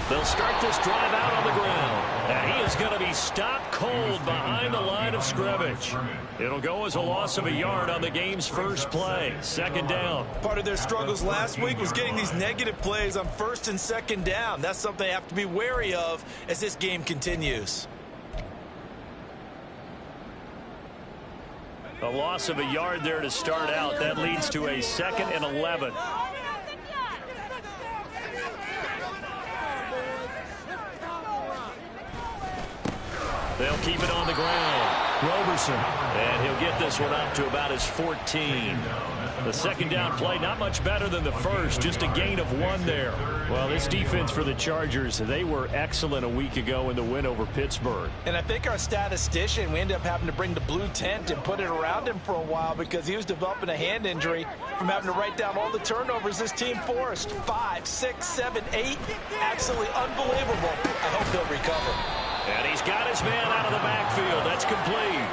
They'll start this drive out on the ground. And he is going to be stopped cold behind the line of scrimmage. It'll go as a loss of a yard on the game's first play. Second down. Part of their struggles last week was getting these negative plays on first and second down. That's something they have to be wary of as this game continues. A loss of a yard there to start out. That leads to a 2nd and 11. They'll keep it on the ground. Roberson. And he'll get this one up to about his 14. The second down play, not much better than the first, just a gain of 1 there. Well, this defense for the Chargers, they were excellent a week ago in the win over Pittsburgh. And I think our statistician, we ended up having to bring the blue tent and put it around him for a while because he was developing a hand injury from having to write down all the turnovers this team forced. 5, 6, 7, 8. Absolutely unbelievable. I hope he'll recover. And he's got his man out of the backfield. That's complete.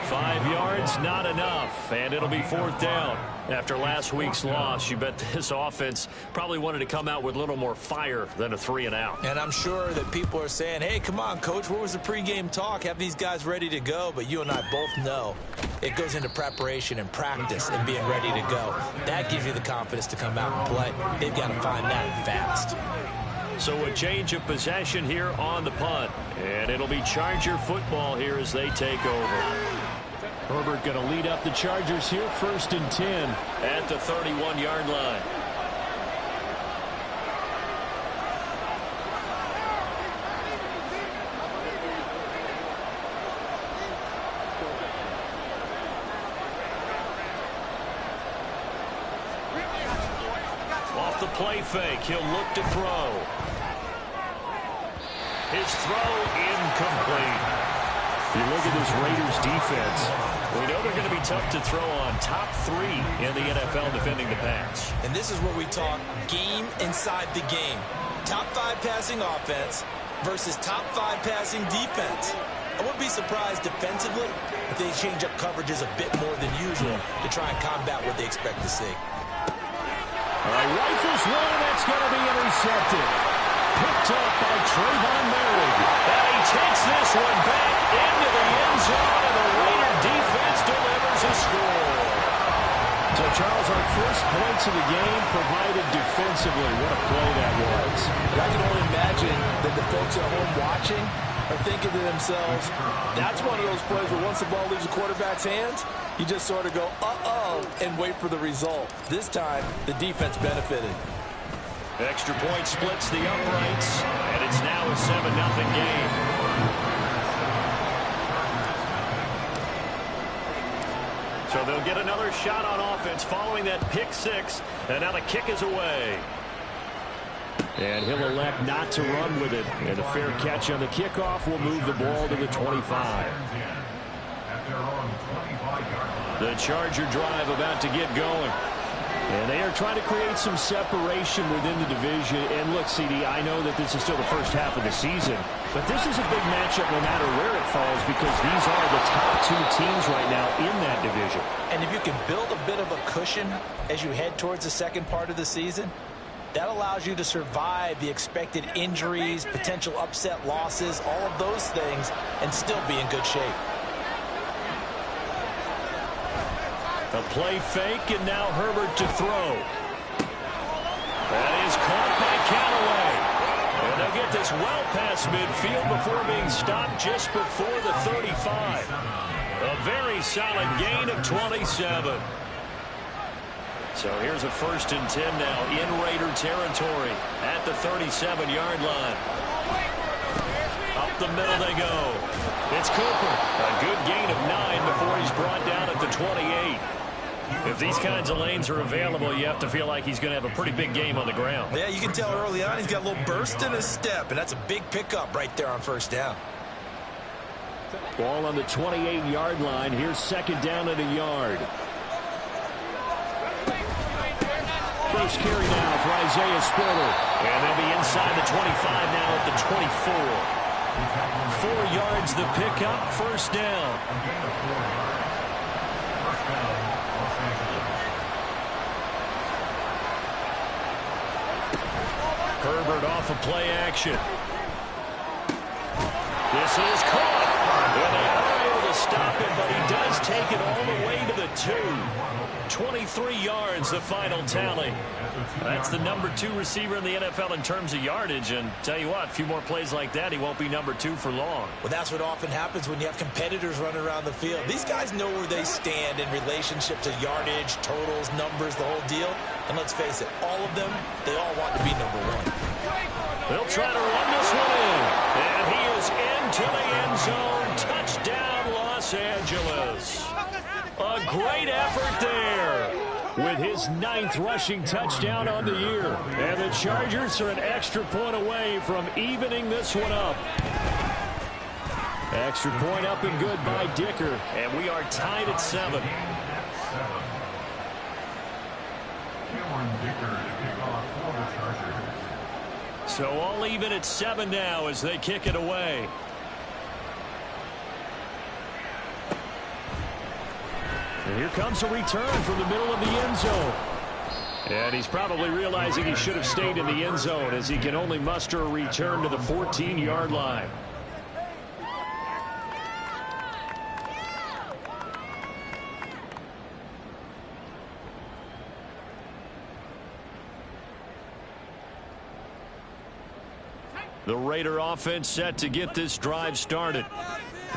5 yards, not enough. And it'll be 4th down. After last week's loss, you bet this offense probably wanted to come out with a little more fire than a 3-and-out. And I'm sure that people are saying, hey, come on, Coach, where was the pregame talk? Have these guys ready to go? But you and I both know it goes into preparation and practice and being ready to go. That gives you the confidence to come out and play. They've got to find that fast. So a change of possession here on the punt. And it'll be Charger football here as they take over. Herbert going to lead up the Chargers here, 1st and 10 at the 31-yard line. Off the play fake, he'll look to throw. His throw incomplete. You look at this Raiders defense. We know they're going to be tough to throw on. Top 3 in the NFL defending the pass. And this is where we talk game inside the game. Top 5 passing offense versus top 5 passing defense. I wouldn't be surprised defensively if they change up coverages a bit more than usual to try and combat what they expect to see. All right, rifles one, that's going to be intercepted. Picked up by Trayvon Merrick. And he takes this one back into the end zone, and the Raider defense delivers a score. So, Charles, our first points of the game provided defensively. What a play that was. I can only imagine that the folks at home watching are thinking to themselves, that's one of those plays where once the ball leaves the quarterback's hands, you just sort of go, uh-oh, and wait for the result. This time, the defense benefited. Extra point splits the uprights, and it's now a 7-0 game. So they'll get another shot on offense following that pick 6, and now the kick is away. And he'll elect not to run with it. And a fair catch on the kickoff will move the ball to the 25. The Charger drive about to get going. And they are trying to create some separation within the division. And look, CD, I know that this is still the first half of the season, but this is a big matchup no matter where it falls because these are the top 2 teams right now in that division. And if you can build a bit of a cushion as you head towards the second part of the season, that allows you to survive the expected injuries, potential upset losses, all of those things, and still be in good shape. A play fake, and now Herbert to throw. That is caught by Callaway. And they'll get this well past midfield before being stopped just before the 35. A very solid gain of 27. So here's a 1st and 10 now in Raider territory at the 37-yard line. Up the middle they go. It's Cooper. A good gain of 9 before he's brought down at the 28. If these kinds of lanes are available, you have to feel like he's going to have a pretty big game on the ground. Yeah, you can tell early on he's got a little burst in his step, and that's a big pickup right there on 1st down. Ball on the 28-yard line. Here's 2nd down and a yard. First carry now for Isaiah Spiller. And they'll be inside the 25 now at the 24. 4 yards the pickup, 1st down. Herbert off of play action. This is caught. And they are able to stop it, but he does take it all the way to the 2. 23 yards, the final tally. That's the number 2 receiver in the NFL in terms of yardage. And tell you what, a few more plays like that, he won't be number 2 for long. Well, that's what often happens when you have competitors running around the field. These guys know where they stand in relationship to yardage, totals, numbers, the whole deal. And let's face it, all of them, they all want to be number 1. They'll try to run this one in. And he is into the end zone. Touchdown, Los Angeles. A great effort there with his 9th rushing touchdown on the year. And the Chargers are an extra point away from evening this one up. Extra point up and good by Dicker. And we are tied at 7. So all even at 7 now as they kick it away. And here comes a return from the middle of the end zone. And he's probably realizing he should have stayed in the end zone as he can only muster a return to the 14-yard line. The Raider offense set to get this drive started.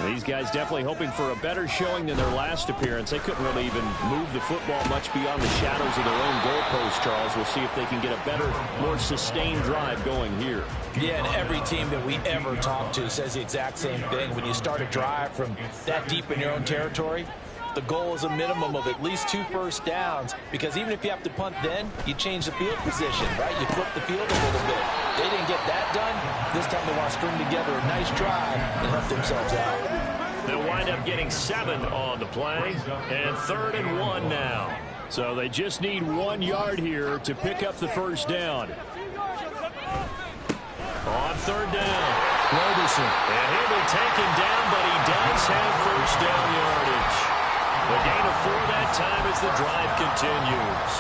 These guys definitely hoping for a better showing than their last appearance. They couldn't really even move the football much beyond the shadows of their own goalpost, Charles. We'll see if they can get a better, more sustained drive going here. Yeah, and every team that we ever talk to says the exact same thing. When you start a drive from that deep in your own territory, the goal is a minimum of at least 2 first downs, because even if you have to punt then, you change the field position, right? You flip the field a little bit. They didn't get that done. This time they want to string together a nice drive and help themselves out. They'll wind up getting 7 on the play, and 3rd and 1 now. So they just need 1 yard here to pick up the first down. On 3rd down, Roberson. And he'll be taken down, but he does have first down yardage. The gain of 4 that time as the drive continues.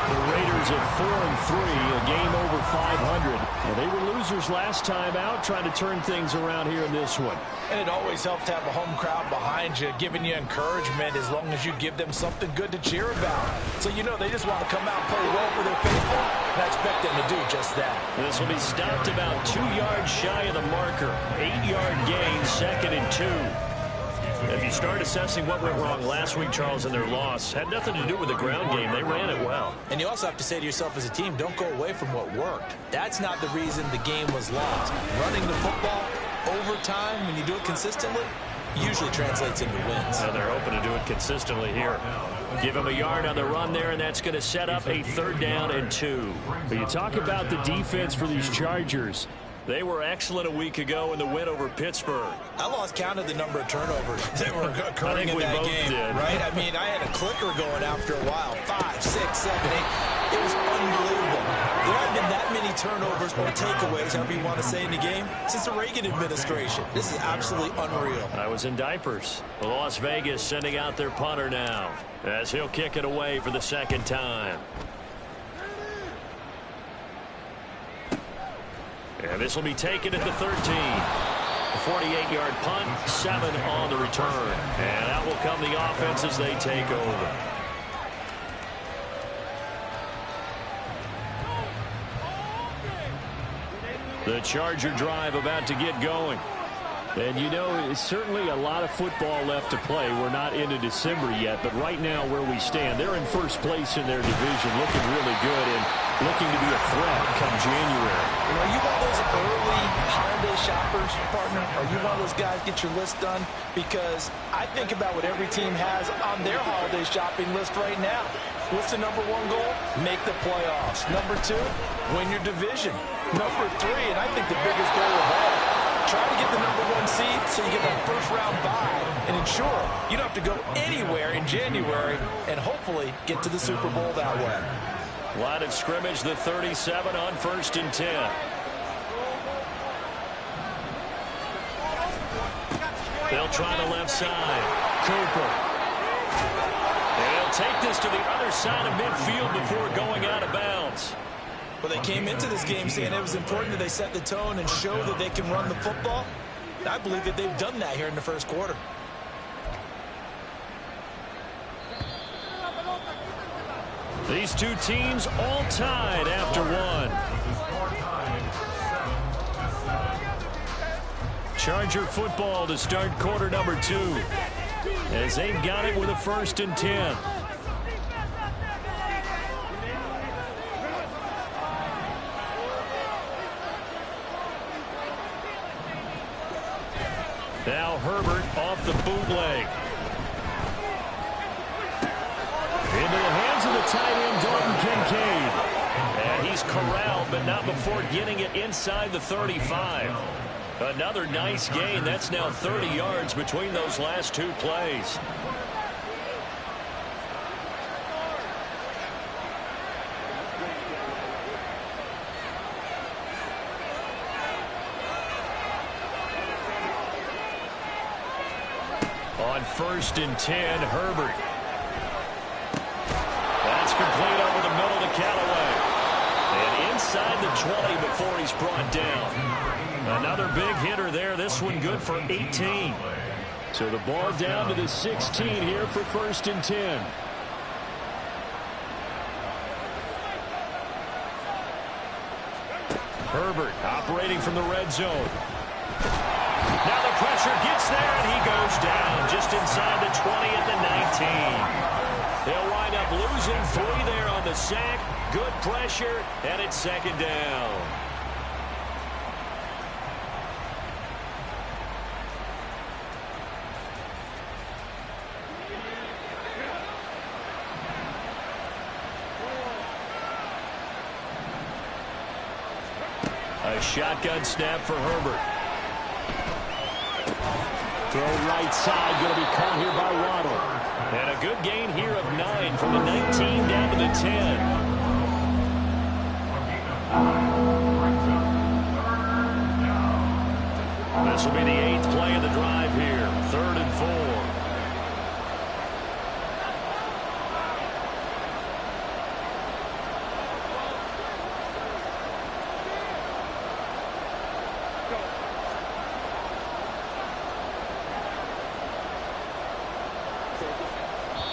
The Raiders at 4-3, a game over 500. Well, they were losers last time out, trying to turn things around here in this one. And it always helps to have a home crowd behind you, giving you encouragement as long as you give them something good to cheer about. So you know they just want to come out and play well for their faithful, and I expect them to do just that. This will be stopped about 2 yards shy of the marker. 8-yard gain, 2nd and 2. If you start assessing what went wrong last week, Charles, in their loss, had nothing to do with the ground game. They ran it well. And you also have to say to yourself as a team, don't go away from what worked. That's not the reason the game was lost. Running the football over time, when you do it consistently, usually translates into wins. Now they're hoping to do it consistently here. Give him a yard on the run there, and that's going to set up a 3rd down and 2. But you talk about the defense for these Chargers. They were excellent a week ago in the win over Pittsburgh. I lost count of the number of turnovers that were occurring in that game, right? I mean, I had a clicker going after a while. 5, 6, 7, 8. It was unbelievable. There haven't been that many turnovers or takeaways, however you want to say, in the game since the Reagan administration. This is absolutely unreal. I was in diapers. Las Vegas sending out their punter now as he'll kick it away for the 2nd time. And this will be taken at the 13. A 48-yard punt, 7 on the return. And out will come the offense as they take over. The Charger drive about to get going. And, you know, it's certainly a lot of football left to play. We're not into December yet, but right now where we stand, they're in first place in their division, looking really good and looking to be a threat come January. You know, are you one of those early holiday shoppers, partner? Are you one of those guys get your list done? Because I think about what every team has on their holiday shopping list right now. What's the number 1 goal? Make the playoffs. Number 2, win your division. Number 3, and I think the biggest goal of all, try to get the number 1 seed so you get that first-round bye and ensure you don't have to go anywhere in January and hopefully get to the Super Bowl that way. Line of scrimmage, the 37 on 1st and 10. They'll try the left side. Cooper. And he'll take this to the other side of midfield before going out of bounds. Well, they came into this game saying it was important that they set the tone and show that they can run the football. I believe that they've done that here in the first quarter. These two teams all tied after one. Charger football to start quarter number 2. As they've got it with a 1st and 10. Now Herbert off the bootleg. Into the hands of the tight end, Dalton Kincaid. And he's corralled, but not before getting it inside the 35. Another nice gain. That's now 30 yards between those last 2 plays. On 1st and 10, Herbert. That's complete over the middle to Callaway. And inside the 20 before he's brought down. Another big hitter there. This one good for 18. So the ball down to the 16 here for 1st and 10. Herbert operating from the red zone. Now the pressure gets there, and he goes down just inside the 20 at the 19. They'll wind up losing 3 there on the sack. Good pressure, and it's 2nd down. A shotgun snap for Herbert. Throw right side, going to be caught here by Waddle. And a good gain here of 9 from the 19 down to the 10. This will be the 8th play of the drive here. 3rd and 4.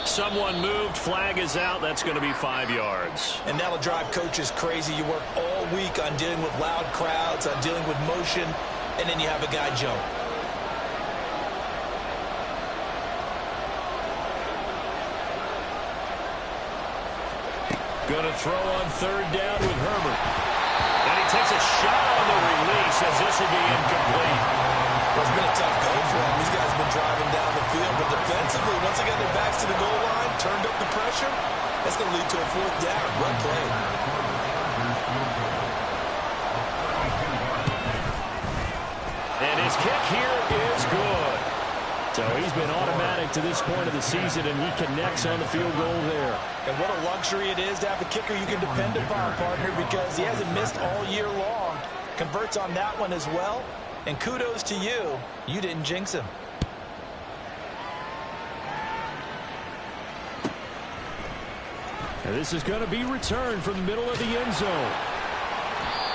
Someone moved, flag is out. That's going to be 5 yards. And that'll drive coaches crazy. You work all week on dealing with loud crowds, on dealing with motion, and then you have a guy jump. Going to throw on 3rd down with Herbert. And he takes a shot on the release as this will be incomplete. It's been a tough go for them. These guys have been driving down the field, but defensively, once they got their backs to the goal line, turned up the pressure, that's going to lead to a 4th down. Run play. And his kick here is good. So he's been automatic to this point of the season, and he connects on the field goal there. And what a luxury it is to have a kicker you can depend upon, partner, because he hasn't missed all year long. Converts on that one as well. And kudos to you. You didn't jinx him. And this is going to be returned from the middle of the end zone.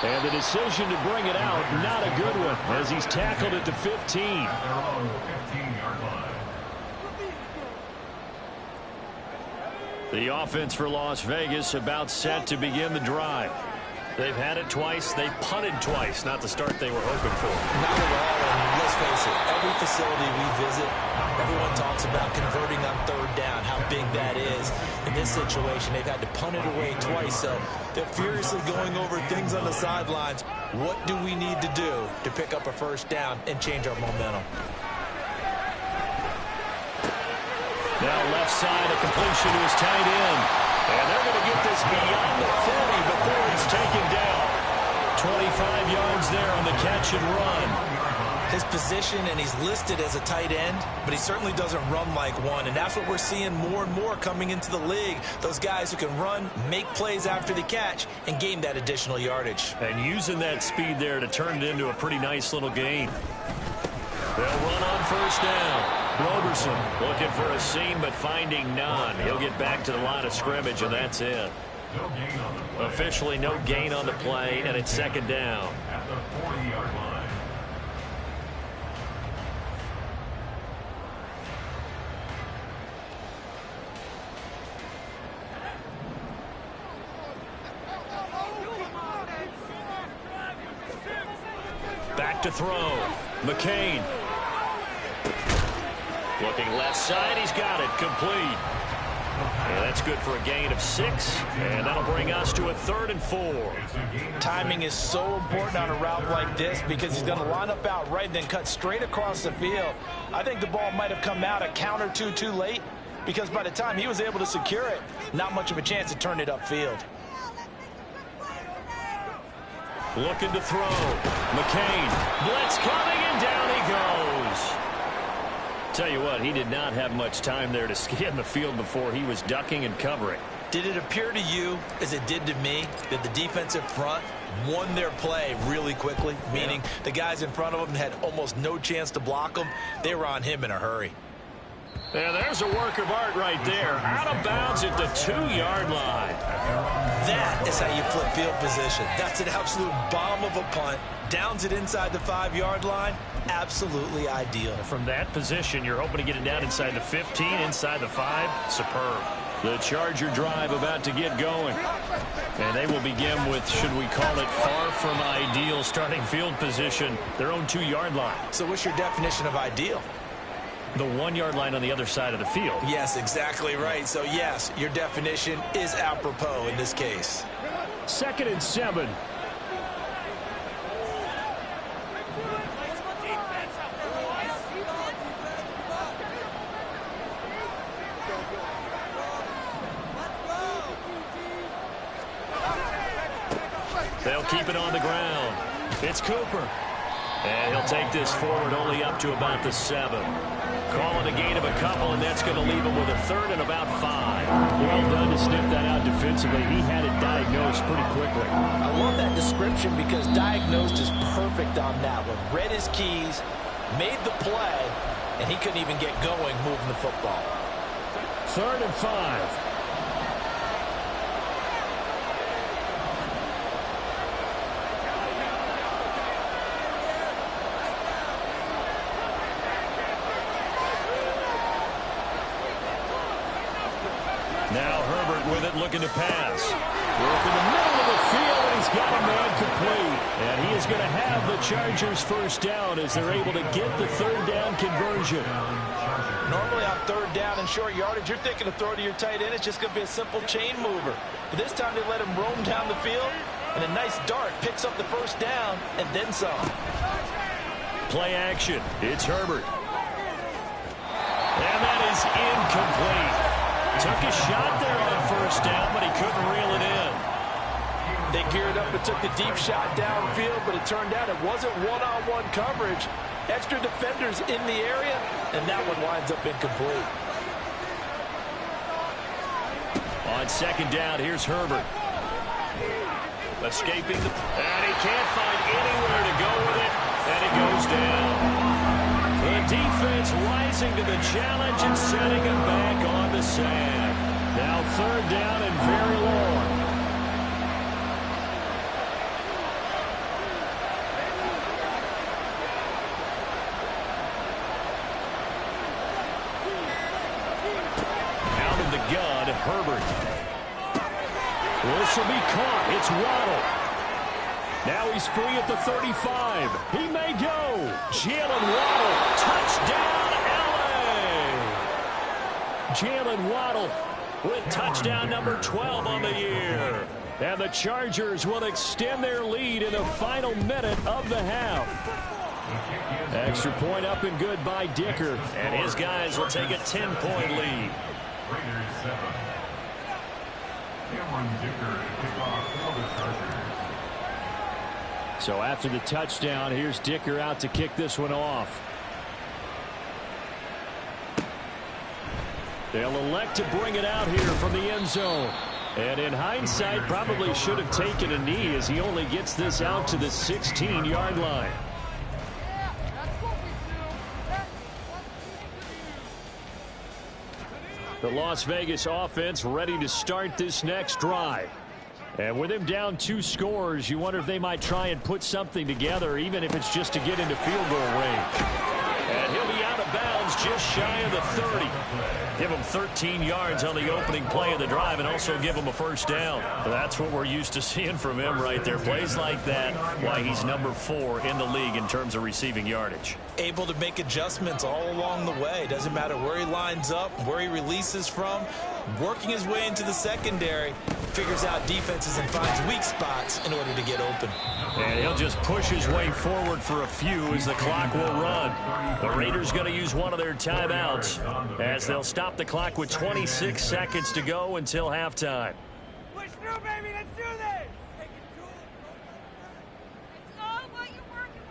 And the decision to bring it out, not a good one, as he's tackled at the 15. The offense for Las Vegas about set to begin the drive. They've had it twice. They've punted twice. Not the start they were hoping for. Not at all. And let's face it, every facility we visit, everyone talks about converting on 3rd down, how big that is. In this situation, they've had to punt it away twice. So they're furiously going over things on the sidelines. What do we need to do to pick up a 1st down and change our momentum? Now left side, a completion to his tight end. And they're going to get this beyond the 40 before he's taken down. 25 yards there on the catch and run. His position, and he's listed as a tight end, but he certainly doesn't run like one. And that's what we're seeing more and more coming into the league. Those guys who can run, make plays after the catch, and gain that additional yardage. And using that speed there to turn it into a pretty nice little gain. They'll run on 1st down. Roberson looking for a seam, but finding none. He'll get back to the line of scrimmage, and that's it. Officially no gain on the play, and it's second down. At the 40-yard line. Back to throw. McCain. Looking left side. He's got it. Complete. And that's good for a gain of 6. And that'll bring us to a 3rd and 4. Timing is so important on a route like this because he's going to line up out right and then cut straight across the field. I think the ball might have come out a count or two too late because by the time he was able to secure it, not much of a chance to turn it upfield. Looking to throw. McCain. Blitz coming, and down he goes. Tell you what, he did not have much time there to scan the field before he was ducking and covering. Did it appear to you, as it did to me, that the defensive front won their play really quickly? Meaning the guys in front of him had almost no chance to block him. They were on him in a hurry. Yeah, there's a work of art right there. Out of bounds at the 2-yard line. That is how you flip field position. That's an absolute bomb of a punt. Downs it inside the 5-yard line. Absolutely ideal. From that position, you're hoping to get it down inside the 15, inside the 5. Superb. The Charger drive about to get going. And they will begin with, should we call it, far from ideal starting field position, their own 2-yard line. So what's your definition of ideal? The 1-yard line on the other side of the field. Yes, exactly right. So, yes, your definition is apropos in this case. 2nd and 7. They'll keep it on the ground. It's Cooper. And he'll take this forward only up to about the 7. Calling a gain of a couple, and that's going to leave him with a 3rd and about 5. Well done to sniff that out defensively. He had it diagnosed pretty quickly. I love that description because diagnosed is perfect on that one. Read his keys, made the play, and he couldn't even get going moving the football. 3rd and 5. Now Herbert with it, looking to pass. Work in the middle of the field, and he's got a man complete. And he is going to have the Chargers first down as they're able to get the 3rd down conversion. Normally on 3rd down and short yardage, you're thinking to throw to your tight end. It's just going to be a simple chain mover. But this time they let him roam down the field, and a nice dart picks up the first down and then some. Play action. It's Herbert. And that is incomplete. Took a shot there on first down, but he couldn't reel it in. They geared up and took the deep shot downfield, but it turned out it wasn't one-on-one coverage. Extra defenders in the area, and that one winds up incomplete. On 2nd down, here's Herbert. Escaping the... And he can't find anywhere to go with it, and it goes down. The defense rising to the challenge and setting him back on the sack. Now 3rd down and very long. Out of the gun, Herbert. This will be caught. It's Waddle. Now he's free at the 35. He may go. Jalen Waddle. Touchdown, L.A. Jalen Waddle with touchdown number 12 on the year. And the Chargers will extend their lead in the final minute of the half. Extra point up and good by Dicker. And his guys will take a 10-point lead. Raiders 7. Cameron Dicker to kick off for the Chargers. So after the touchdown, here's Dicker out to kick this one off. They'll elect to bring it out here from the end zone. And in hindsight, probably should have taken a knee as he only gets this out to the 16-yard line. The Las Vegas offense ready to start this next drive. And with him down 2 scores, you wonder if they might try and put something together, even if it's just to get into field goal range. And he'll be out of bounds just shy of the 30. Give him 13 yards on the opening play of the drive and also give him a first down. That's what we're used to seeing from him right there. Plays like that, why he's number 4 in the league in terms of receiving yardage. Able to make adjustments all along the way. Doesn't matter where he lines up, where he releases from. Working his way into the secondary, figures out defenses and finds weak spots in order to get open. And he'll just push his way forward for a few as the clock will run. The Raiders going to use one of their timeouts as they'll stop the clock with 26 seconds to go until halftime. Push through, baby. Let's do this. It's all what you're working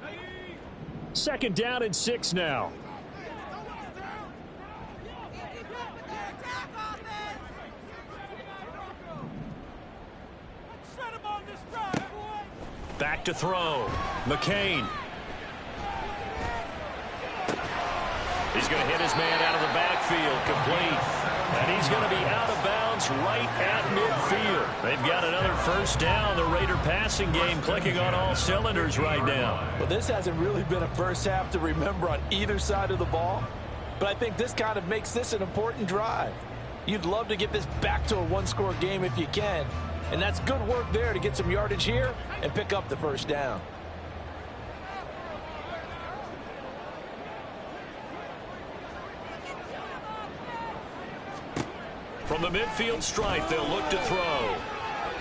with. Second down and 6 now. Back to throw. McCain. He's going to hit his man out of the backfield, complete. And he's going to be out of bounds right at midfield. They've got another first down. The Raider passing game clicking on all cylinders right now. Well, this hasn't really been a first half to remember on either side of the ball. But I think this kind of makes this an important drive. You'd love to get this back to a one-score game if you can. And that's good work there to get some yardage here and pick up the first down. From the midfield stripe, they'll look to throw.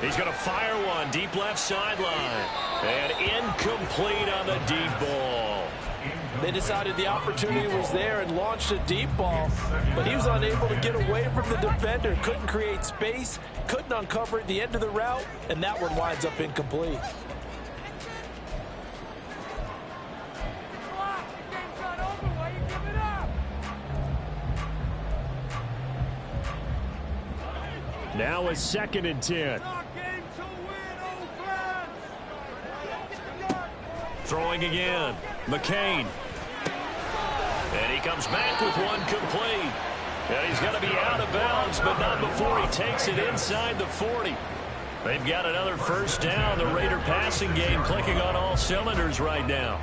He's going to fire one deep left sideline. And incomplete on the deep ball. They decided the opportunity was there and launched a deep ball, but he was unable to get away from the defender. Couldn't create space, couldn't uncover at the end of the route, and that one winds up incomplete. Now a 2nd and 10. Throwing again. McCain. And he comes back with one complete. And he's going to be out of bounds, but not before he takes it inside the 40. They've got another first down. The Raider passing game clicking on all cylinders right now.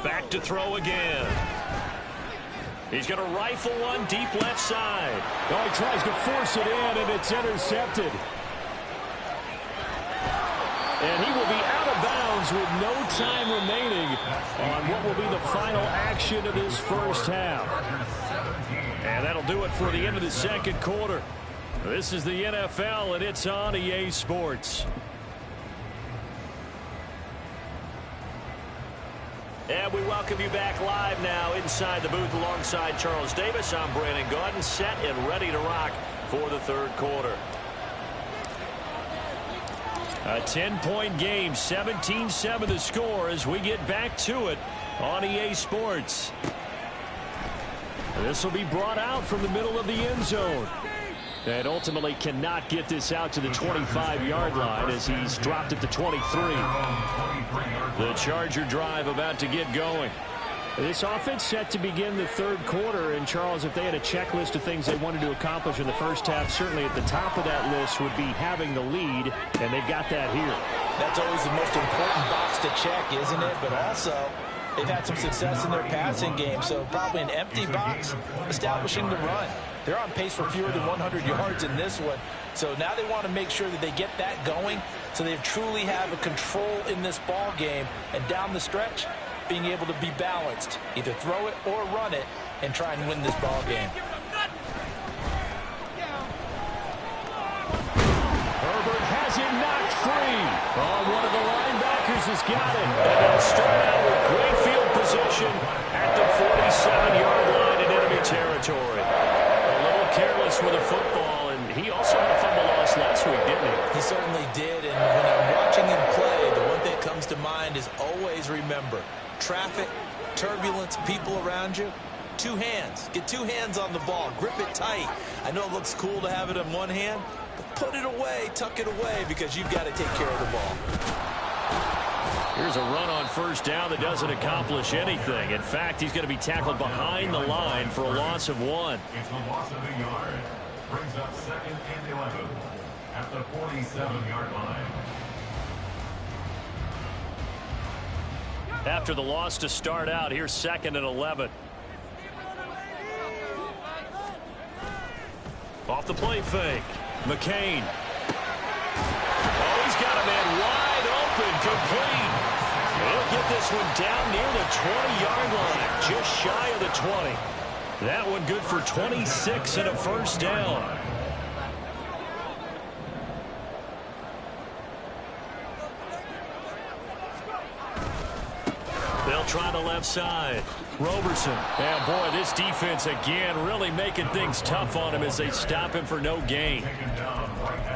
Back to throw again. He's going to rifle one deep left side. Oh, he tries to force it in, and it's intercepted. And he will be out of bounds with no time remaining on what will be the final action of this first half. And that'll do it for the end of the second quarter. This is the NFL, and it's on EA Sports. And we welcome you back live now inside the booth alongside Charles Davis. I'm Brandon Gaudin, set and ready to rock for the third quarter. A 10-point game, 17-7 the score as we get back to it on EA Sports. This will be brought out from the middle of the end zone. And ultimately cannot get this out to the 25-yard line as he's dropped at the 23. The Charger drive about to get going. This offense set to begin the third quarter. And, Charles, if they had a checklist of things they wanted to accomplish in the first half, certainly at the top of that list would be having the lead, and they've got that here. That's always the most important box to check, isn't it? But also, they've had some success in their passing game, so probably an empty box establishing the run. They're on pace for fewer than 100 yards in this one. So now they want to make sure that they get that going so they truly have a control in this ball game. And down the stretch, being able to be balanced. Either throw it or run it and try and win this ball game. Herbert has it knocked free. Oh, one of the linebackers has got it. And they'll start out with great field position at the 47-yard line in enemy territory. Careless with a football, and he also had a fumble loss last week, didn't he? He certainly did, and when I'm watching him play, the one thing that comes to mind is always remember, traffic, turbulence, people around you, Two hands. Get two hands on the ball. Grip it tight. I know it looks cool to have it in one hand, but put it away, tuck it away, because you've got to take care of the ball. Here's a run on first down that doesn't accomplish anything. In fact, he's going to be tackled behind the line for a loss of 1. It's a loss of a yard. Brings up 2nd and 11 at the 47-yard line. After the loss to start out, here's 2nd and 11. Off the play fake. McCain. Oh, he's got a man wide open, complete. He'll get this one down near the 20-yard line, just shy of the 20. That one good for 26 and a first down. They'll try the left side. Roberson. And boy, this defense again really making things tough on him as they stop him for no gain.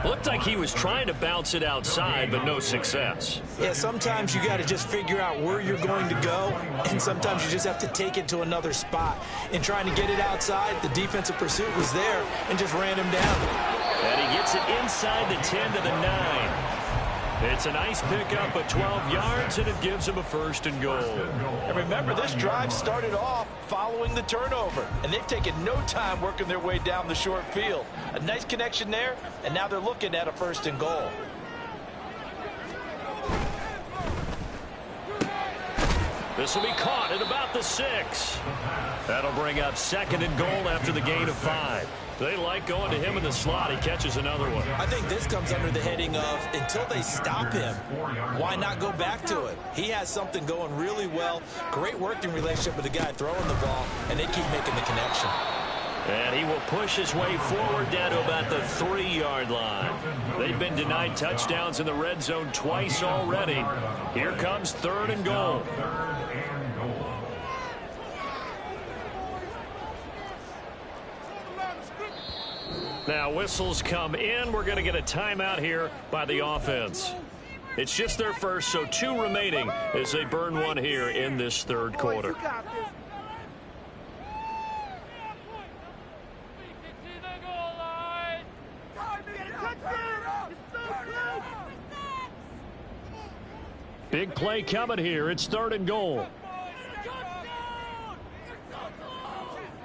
Looked like he was trying to bounce it outside, but no success. Yeah, sometimes you got to just figure out where you're going to go, and sometimes you just have to take it to another spot. In trying to get it outside, the defensive pursuit was there and just ran him down. And he gets it inside the 10 to the 9. It's a nice pickup of 12 yards, and it gives him a 1st and goal. And remember, this drive started off following the turnover, and they've taken no time working their way down the short field. A nice connection there, and now they're looking at a 1st and goal. This will be caught at about the 6. That'll bring up 2nd and goal after the gain of 5. They like going to him in the slot. He catches another one. I think this comes under the heading of, until they stop him, why not go back to it? He has something going really well. Great working relationship with the guy throwing the ball, and they keep making the connection. And he will push his way forward down to about the 3-yard line. They've been denied touchdowns in the red zone twice already. Here comes 3rd and goal. Now whistles come in. We're going to get a timeout here by the offense. It's just their first, so 2 remaining as they burn one here in this 3rd quarter. Big play coming here. It's 3rd and goal.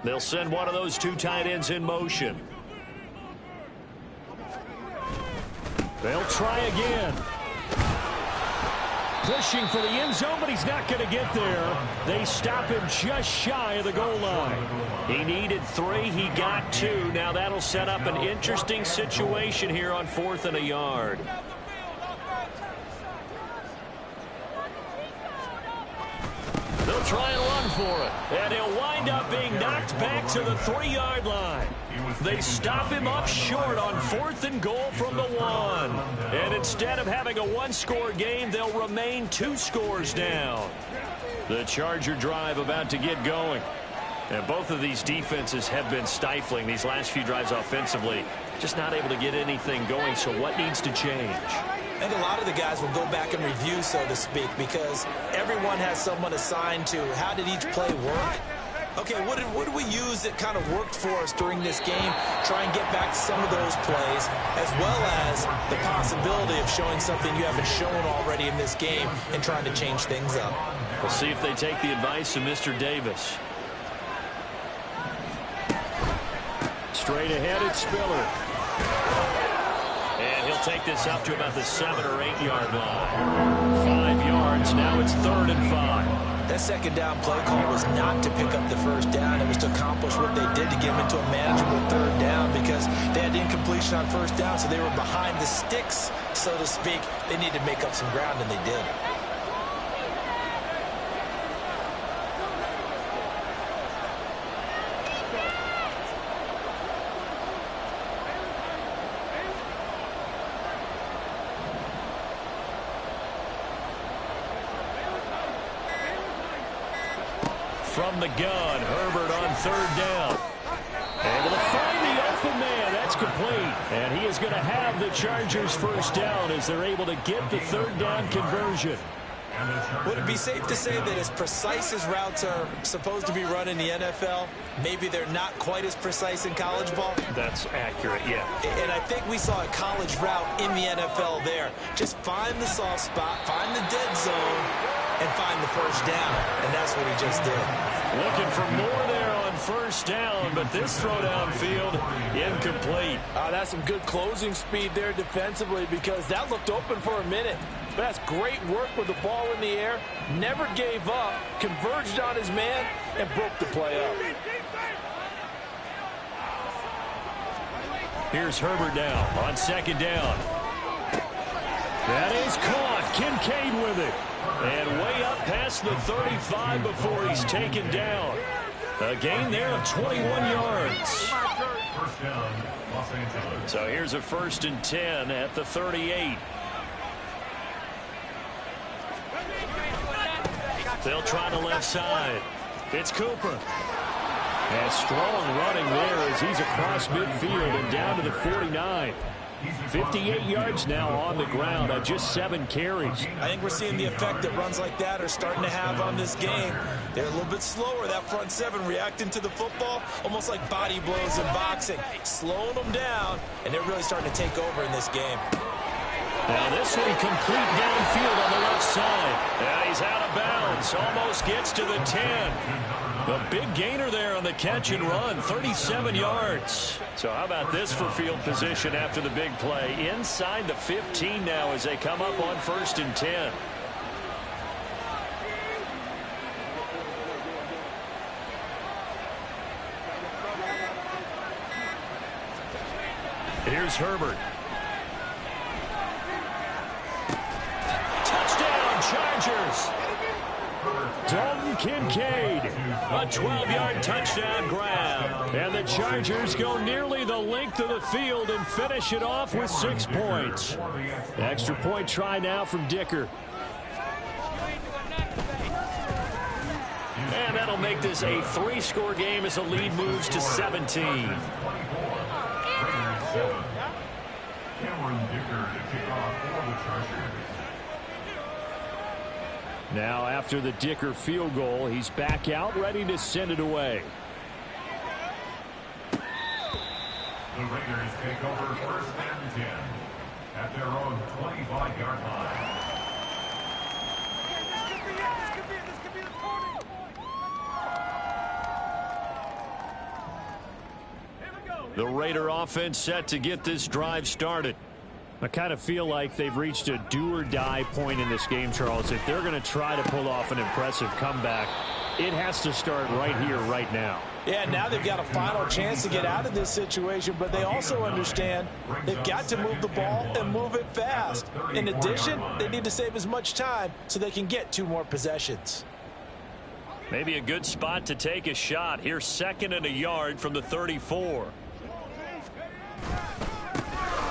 They'll send one of those 2 tight ends in motion. They'll try again. Pushing for the end zone, but he's not going to get there. They stop him just shy of the goal line. He needed 3. He got 2. Now that'll set up an interesting situation here on 4th and a yard. They'll try and run for it. And he'll wind up being knocked back to the 3-yard line. They stop him up short on 4th and goal from the 1. And instead of having a 1-score game, they'll remain 2 scores down. The Charger drive about to get going. And both of these defenses have been stifling these last few drives offensively. Just not able to get anything going, so what needs to change? I think a lot of the guys will go back and review, so to speak, because everyone has someone assigned to how did each play work. Okay, what did we use that kind of worked for us during this game? Try and get back to some of those plays, as well as the possibility of showing something you haven't shown already in this game and trying to change things up. We'll see if they take the advice of Mr. Davis. Straight ahead, it's Spiller. And he'll take this up to about the 7- or 8-yard line. 5 yards, now it's 3rd and 5. That 2nd down play call was not to pick up the 1st down. It was to accomplish what they did to get them into a manageable 3rd down, because they had incompletion on 1st down, so they were behind the sticks, so to speak. They needed to make up some ground, and they did. From the gun, Herbert on 3rd down. Able to find the open man. That's complete. And he is going to have the Chargers' 1st down as they're able to get the 3rd down conversion. Would it be safe to say that as precise as routes are supposed to be run in the NFL, maybe they're not quite as precise in college ball? That's accurate, yeah. And I think we saw a college route in the NFL there. Just find the soft spot, find the dead zone, and find the first down. And that's what he just did. Looking for more there on first down, but this throw downfield incomplete. That's some good closing speed there defensively, because that looked open for a minute. But that's great work with the ball in the air. Never gave up, converged on his man, and broke the play up. Here's Herbert now on second down. That is caught. Kincaid with it. And way up past the 35 before he's taken down. A gain there of 21 yards. First down, Los Angeles. So here's a 1st and 10 at the 38. They'll try the left side. It's Cooper. And strong running there as he's across midfield and down to the 49. 58 yards now on the ground on just 7 carries. I think we're seeing the effect that runs like that are starting to have on this game. They're a little bit slower, that front seven, reacting to the football, almost like body blows in boxing, slowing them down, and they're really starting to take over in this game. Now this one complete downfield on the left side. Now he's out of bounds, almost gets to the 10. A big gainer there on the catch and run, 37 yards. So how about this for field position after the big play? Inside the 15 now as they come up on 1st and 10. Here's Herbert. Touchdown, Chargers. Dalton Kincaid, a 12-yard touchdown grab. And the Chargers go nearly the length of the field and finish it off with 6 points. Extra point try now from Dicker. And that'll make this a 3-score game as the lead moves to 17. Now after the Dicker field goal, he's back out ready to send it away. The Raiders take over 1st and 10 at their own 25-yard line. The Raider offense set to get this drive started. I kind of feel like they've reached a do-or-die point in this game, Charles. If they're going to try to pull off an impressive comeback, it has to start right here, right now. Yeah, now they've got a final chance to get out of this situation, but they also understand they've got to move the ball and move it fast. In addition, they need to save as much time so they can get 2 more possessions. Maybe a good spot to take a shot. Here's 2nd and a yard from the 34.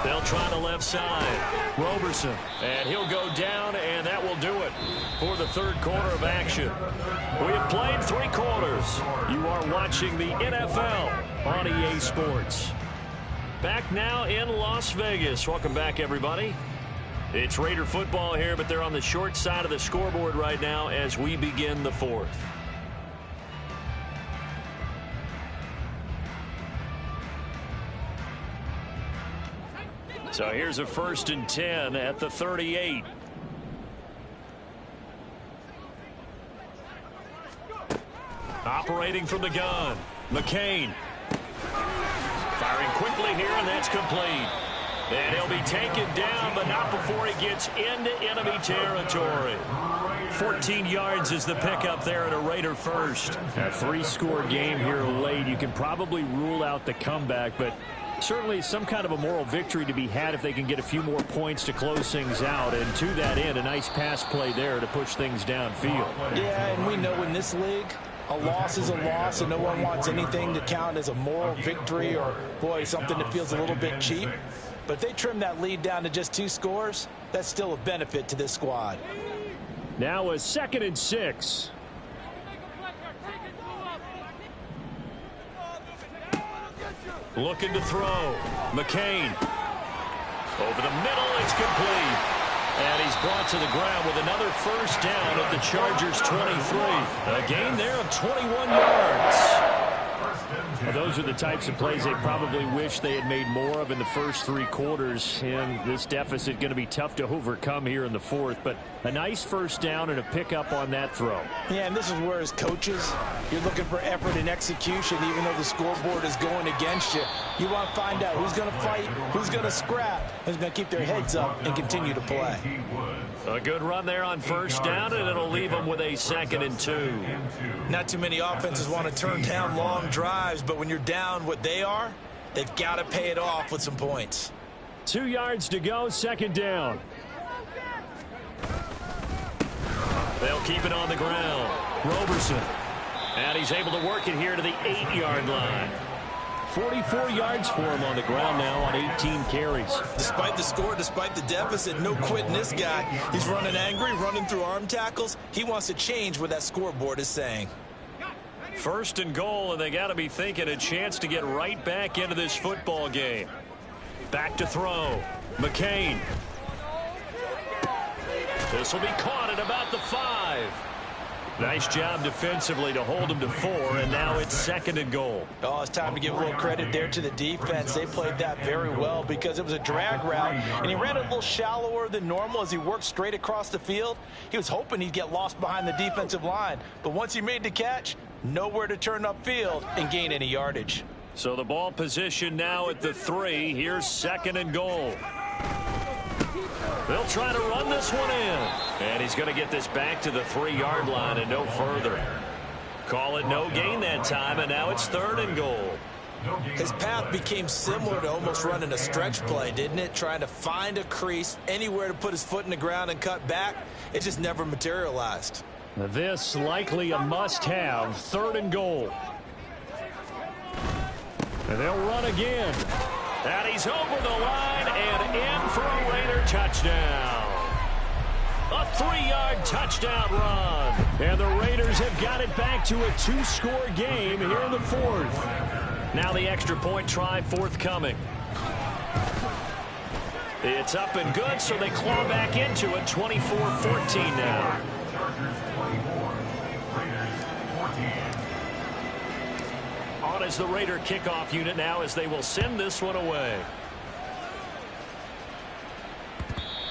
They'll try the left side. Roberson. And he'll go down, and that will do it for the 3rd quarter of action. We have played 3 quarters. You are watching the NFL on EA Sports. Back now in Las Vegas. Welcome back, everybody. It's Raider football here, but they're on the short side of the scoreboard right now as we begin the 4th. So here's a 1st and 10 at the 38. Operating from the gun, McCain. Firing quickly here, and that's complete. And he'll be taken down, but not before he gets into enemy territory. 14 yards is the pickup there at a Raider first. A 3-score game here late. You can probably rule out the comeback, but certainly some kind of a moral victory to be had if they can get a few more points to close things out. And to that end, a nice pass play there to push things downfield. Yeah, and we know in this league, a loss is a loss, and no one wants anything to count as a moral victory or, boy, something that feels a little bit cheap. But if they trim that lead down to just 2 scores, that's still a benefit to this squad. Now a 2nd and 6. Looking to throw. McCain. Over the middle, it's complete. And he's brought to the ground with another first down at the Chargers' 23. A gain there of 21 yards. Well, those are the types of plays they probably wish they had made more of in the first 3 quarters. And this deficit going to be tough to overcome here in the fourth. But a nice first down and a pickup on that throw. Yeah, and this is where as coaches, you're looking for effort and execution, even though the scoreboard is going against you. You want to find out who's going to fight, who's going to scrap, who's going to keep their heads up and continue to play. A good run there on first down, and it'll leave them with a 2nd and 2. Not too many offenses want to turn down long drives, but when you're down what they are, they've got to pay it off with some points. 2 yards to go, 2nd down. They'll keep it on the ground. Roberson. And he's able to work it here to the 8-yard line. 44 yards for him on the ground now on 18 carries. Despite the score, despite the deficit, no quitting this guy. He's running angry, running through arm tackles. He wants to change what that scoreboard is saying. 1st and goal, and they got to be thinking a chance to get right back into this football game. Back to throw. McCain. This will be caught at about the 5. Nice job defensively to hold him to 4, and now it's 2nd and goal. Oh, it's time to give a little credit there to the defense. They played that very well because it was a drag route, and he ran it a little shallower than normal as he worked straight across the field. He was hoping he'd get lost behind the defensive line, but once he made the catch, nowhere to turn upfield and gain any yardage. So the ball position now at the 3. Here's 2nd and goal. They'll try to run this one in. And he's going to get this back to the 3-yard line and no further. Call it no gain that time, and now it's 3rd and goal. His path became similar to almost running a stretch play, didn't it? Trying to find a crease, anywhere to put his foot in the ground and cut back. It just never materialized. This likely a must-have. 3rd and goal. And they'll run again. And he's over the line and in for a Raider touchdown. A 3-yard touchdown run. And the Raiders have got it back to a 2-score game here in the 4th. Now the extra point try forthcoming. It's up and good, so they claw back into it. 24-14 now. On as the Raider kickoff unit now as they will send this one away.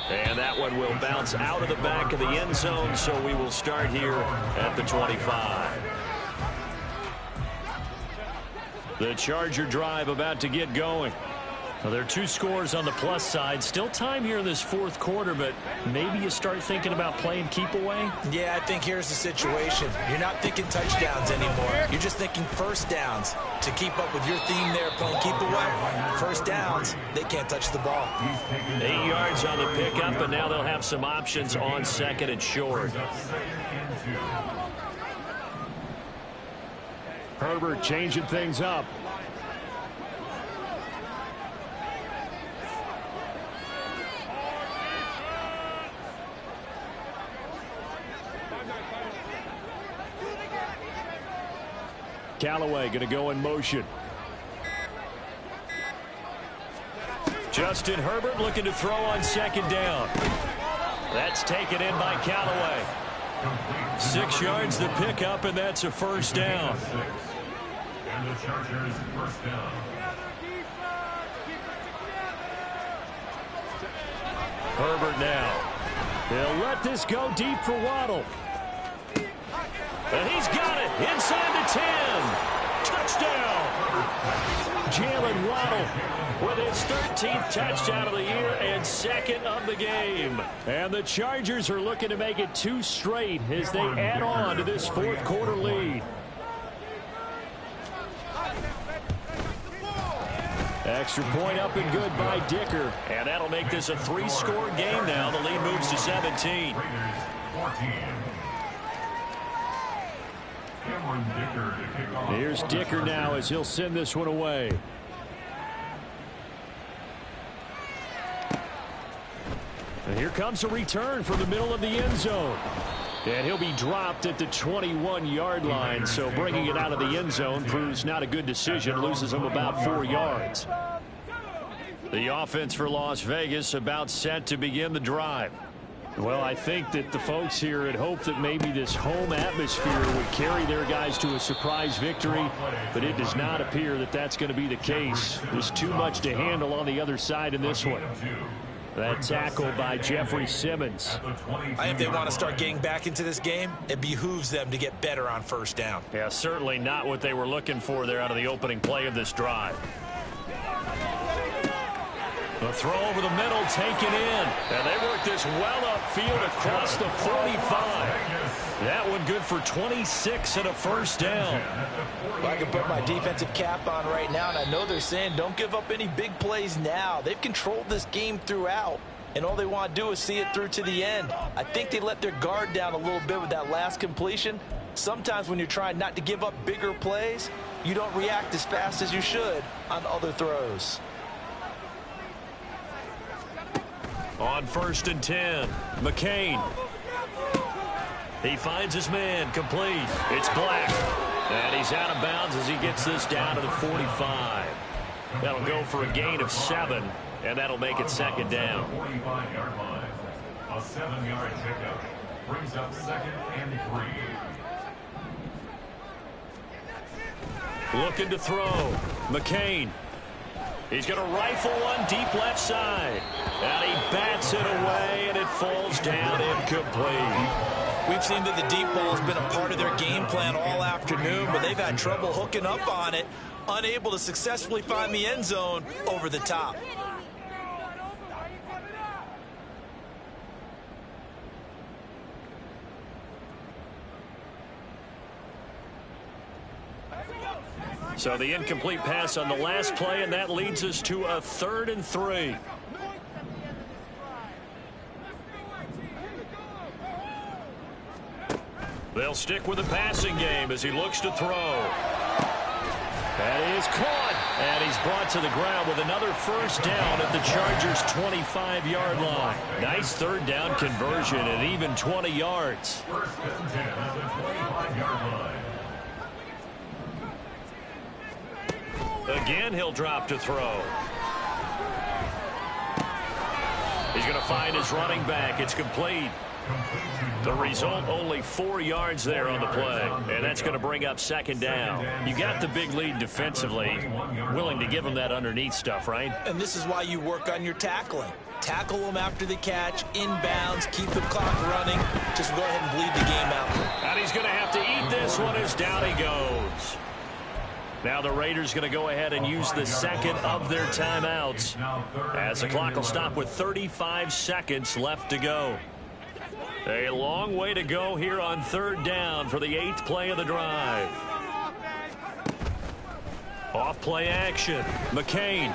And that one will bounce out of the back of the end zone, so we will start here at the 25. The Charger drive about to get going. Well, there are 2 scores on the plus side. Still time here in this 4th quarter, but maybe you start thinking about playing keep away? Yeah, I think here's the situation. You're not thinking touchdowns anymore. You're just thinking first downs. To keep up with your theme there, playing keep away, first downs, they can't touch the ball. 8 yards on the pickup, and now they'll have some options on 2nd and short. Herbert changing things up. Callaway going to go in motion. Justin Herbert looking to throw on 2nd down. That's taken in by Callaway. 6 yards the pickup, and that's a first down. And the Chargers first down. Herbert now. He'll let this go deep for Waddle. And he's got it inside the 10. Touchdown. Jalen Waddle with his 13th touchdown of the year and 2nd of the game. And the Chargers are looking to make it 2 straight as they add on to this 4th quarter lead. Extra point up and good by Dicker. And that'll make this a 3-score game now. The lead moves to 17. Here's Dicker now as he'll send this one away. And here comes a return from the middle of the end zone. And he'll be dropped at the 21-yard line, so bringing it out of the end zone proves not a good decision, loses him about 4 yards. The offense for Las Vegas about set to begin the drive. Well, I think that the folks here had hoped that maybe this home atmosphere would carry their guys to a surprise victory, but it does not appear that that's going to be the case. There's too much to handle on the other side in this one. That tackle by Jeffrey Simmons. I think they want to start getting back into this game. It behooves them to get better on first down. Yeah, certainly not what they were looking for there out of the opening play of this drive. The throw over the middle, taken in. And they work this well upfield across the 45. That one good for 26 and a first down. Well, I can put my defensive cap on right now, and I know they're saying don't give up any big plays now. They've controlled this game throughout, and all they want to do is see it through to the end. I think they let their guard down a little bit with that last completion. Sometimes when you're trying not to give up bigger plays, you don't react as fast as you should on other throws. On 1st and 10, McCain. He finds his man, complete. It's Black. And he's out of bounds as he gets this down to the 45. That'll go for a gain of 7, and that'll make it second down. 45-yard line. A 7-yard pickup brings up 2nd and 3. Looking to throw. McCain. He's going to rifle one deep left side. And he bats it away, and it falls down incomplete. We've seen that the deep ball has been a part of their game plan all afternoon, but they've had trouble hooking up on it, unable to successfully find the end zone over the top. So the incomplete pass on the last play, and that leads us to a 3rd and 3. They'll stick with the passing game as he looks to throw. That is caught, and he's brought to the ground with another first down at the Chargers' 25-yard line. Nice 3rd down conversion and even 20 yards. 1st and 10 at the 25-yard line. Again, he'll drop to throw. He's going to find his running back. It's complete. The result, only 4 yards there on the play, and that's going to bring up 2nd down. You got the big lead defensively, willing to give them that underneath stuff, right? And this is why you work on your tackling. Tackle them after the catch, inbounds, keep the clock running. Just go ahead and bleed the game out. And he's going to have to eat this one as down he goes. Now the Raiders going to go ahead and use the 2nd of their timeouts, as the clock will stop with 35 seconds left to go. A long way to go here on 3rd down for the 8th play of the drive. Off play action. McCain.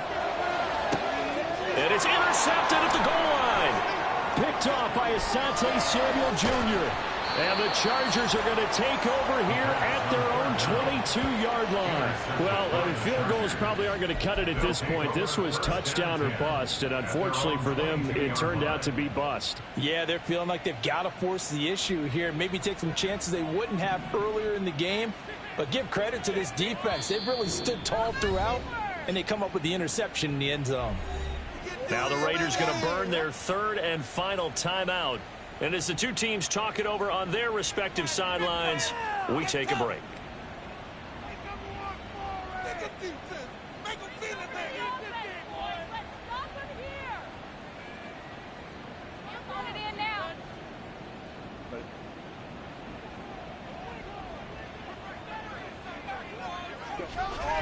And it's intercepted at the goal line. Picked off by Asante Samuel Jr. And the Chargers are going to take over here at their own 22-yard line. Well, field goals probably aren't going to cut it at this point. This was touchdown or bust, and unfortunately for them, it turned out to be bust. Yeah, they're feeling like they've got to force the issue here, maybe take some chances they wouldn't have earlier in the game. But give credit to this defense. They've really stood tall throughout, and they come up with the interception in the end zone. Now the Raiders going to burn their 3rd and final timeout. And as the two teams talk it over on their respective sidelines, we take a break.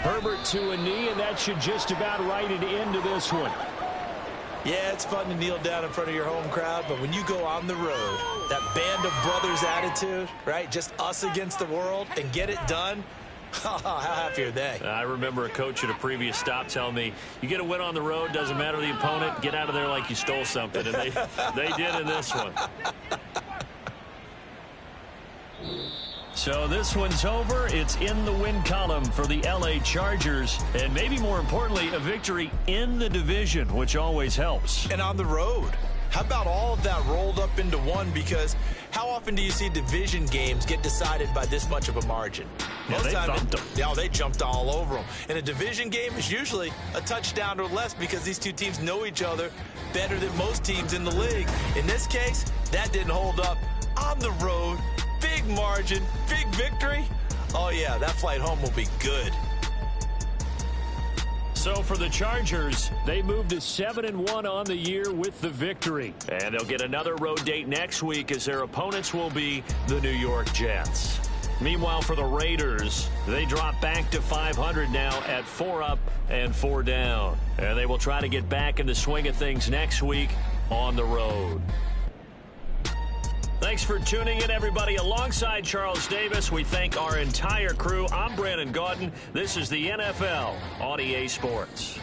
Herbert to a knee, and that should just about write it into this one. Yeah, it's fun to kneel down in front of your home crowd, but when you go on the road, that band of brothers attitude, right, just us against the world, and get it done, how happy are they? I remember a coach at a previous stop telling me, you get a win on the road, doesn't matter the opponent, get out of there like you stole something, and they did in this one. So this one's over. It's in the win column for the LA Chargers. And maybe more importantly, a victory in the division, which always helps. And on the road. How about all of that rolled up into one? Because how often do you see division games get decided by this much of a margin? Yeah, they thumped them. Yeah, they jumped all over them. And a division game is usually a touchdown or less because these two teams know each other better than most teams in the league. In this case, that didn't hold up. On the road, big margin, big victory. Oh, yeah, that flight home will be good. So for the Chargers, they moved to 7-1 on the year with the victory. And they'll get another road date next week as their opponents will be the New York Jets. Meanwhile, for the Raiders, they drop back to 500 now at 4 up and 4 down. And they will try to get back in the swing of things next week on the road. Thanks for tuning in, everybody. Alongside Charles Davis, we thank our entire crew. I'm Brandon Gaudin. This is the NFL on EA Sports.